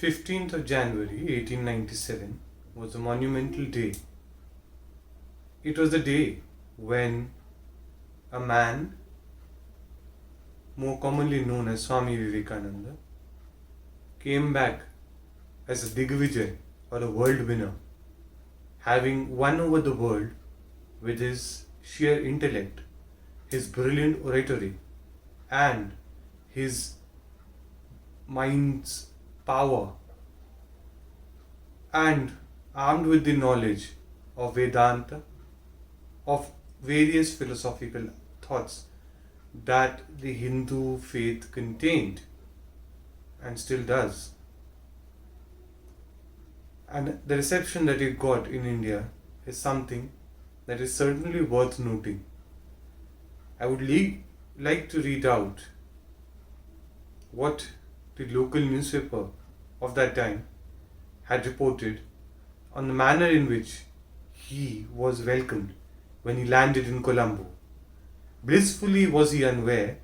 15th of January 1897 was a monumental day. It was the day when a man, more commonly known as Swami Vivekananda, came back as a Digvijay or a world winner, having won over the world with his sheer intellect, his brilliant oratory, and his mind's power, and armed with the knowledge of Vedanta, of various philosophical thoughts that the Hindu faith contained and still does. And the reception that it got in India is something that is certainly worth noting. I would like to read out what the local newspaper of that time had reported on the manner in which he was welcomed when he landed in Colombo. Blissfully was he unaware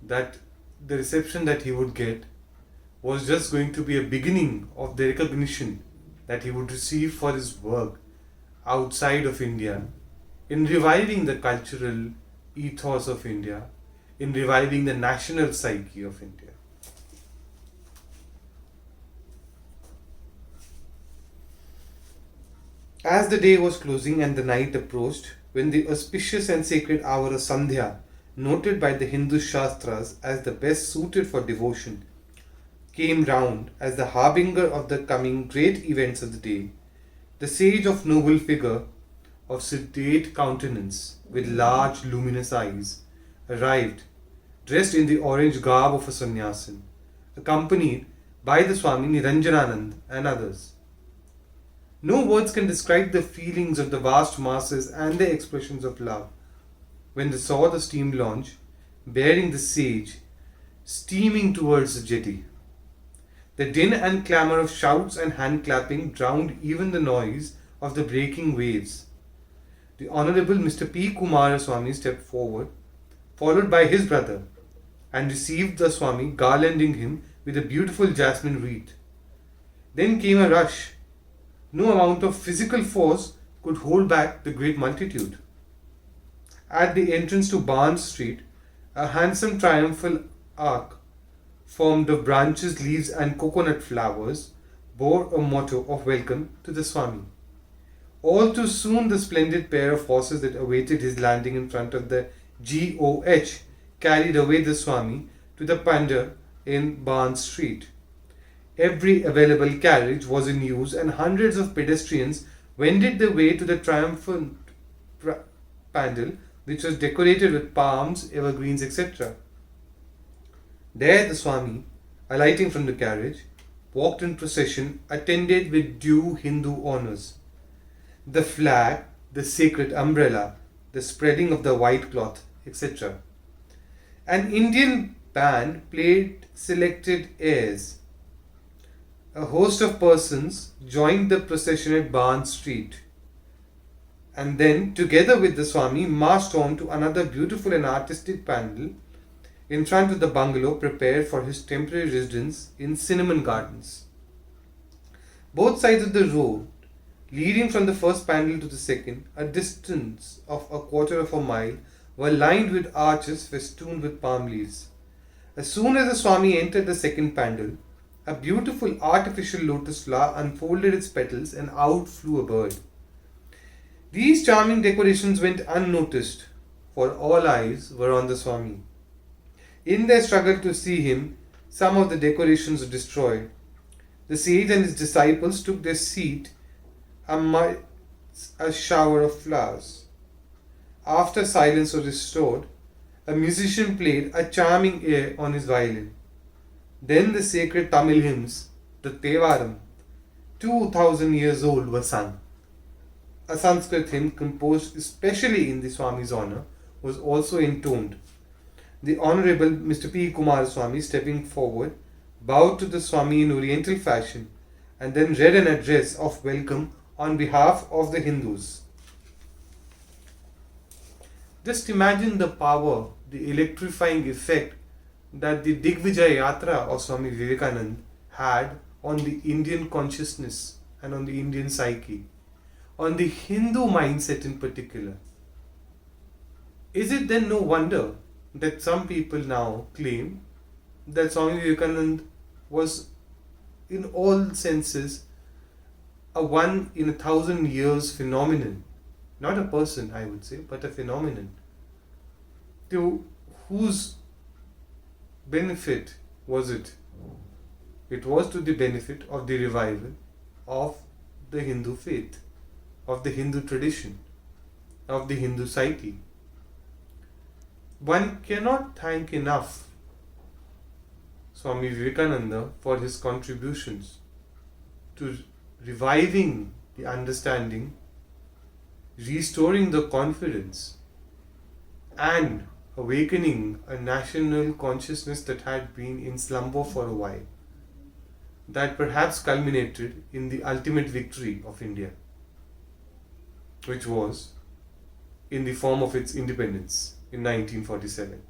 that the reception that he would get was just going to be a beginning of the recognition that he would receive for his work outside of India, in reviving the cultural ethos of India, in reviving the national psyche of India. As the day was closing and the night approached, when the auspicious and sacred hour of Sandhya, noted by the Hindu Shastras as the best suited for devotion, came round as the harbinger of the coming great events of the day, the sage of noble figure, of sedate countenance, with large luminous eyes, arrived, dressed in the orange garb of a sannyasin, accompanied by the Swami Niranjananand and others. No words can describe the feelings of the vast masses and their expressions of love when they saw the steam launch bearing the sage steaming towards the jetty. The din and clamour of shouts and hand clapping drowned even the noise of the breaking waves. The Honourable Mr. P. Kumaraswamy stepped forward, followed by his brother, and received the Swami, garlanding him with a beautiful jasmine wreath. Then came a rush. No amount of physical force could hold back the great multitude. At the entrance to Barnes Street, a handsome triumphal arch, formed of branches, leaves, and coconut flowers, bore a motto of welcome to the Swami. All too soon, the splendid pair of horses that awaited his landing in front of the GOH carried away the Swami to the Pandar in Barnes Street. Every available carriage was in use, and hundreds of pedestrians wended their way to the triumphant pandal, which was decorated with palms, evergreens, etc. There the Swami, alighting from the carriage, walked in procession, attended with due Hindu honours. The flag, the sacred umbrella, the spreading of the white cloth, etc. An Indian band played selected airs. A host of persons joined the procession at Barnes Street, and then, together with the Swami, marched on to another beautiful and artistic pandal in front of the bungalow prepared for his temporary residence in Cinnamon Gardens. Both sides of the road, leading from the first pandal to the second, a distance of a quarter of a mile, were lined with arches festooned with palm leaves. As soon as the Swami entered the second pandal, a beautiful artificial lotus flower unfolded its petals and out flew a bird. These charming decorations went unnoticed, for all eyes were on the Swami. In their struggle to see him, some of the decorations were destroyed. The sage and his disciples took their seat amidst a shower of flowers. After silence was restored, a musician played a charming air on his violin. Then the sacred Tamil hymns, the Tevaram, 2000 years old, were sung. A Sanskrit hymn composed especially in the Swami's honour was also intoned. The Honourable Mr. P. Kumaraswamy, stepping forward, bowed to the Swami in Oriental fashion and then read an address of welcome on behalf of the Hindus. Just imagine the power, the electrifying effect that the Digvijay Yatra of Swami Vivekananda had on the Indian consciousness and on the Indian psyche, on the Hindu mindset in particular, is it then no wonder that some people now claim that Swami Vivekananda was, in all senses, a one in 1,000 years phenomenon? Not a person, I would say, but a phenomenon. To whose benefit was it? It was to the benefit of the revival of the Hindu faith, of the Hindu tradition, of the Hindu psyche. One cannot thank enough Swami Vivekananda for his contributions to reviving the understanding, restoring the confidence, and awakening a national consciousness that had been in slumber for a while, that perhaps culminated in the ultimate victory of India, which was in the form of its independence in 1947.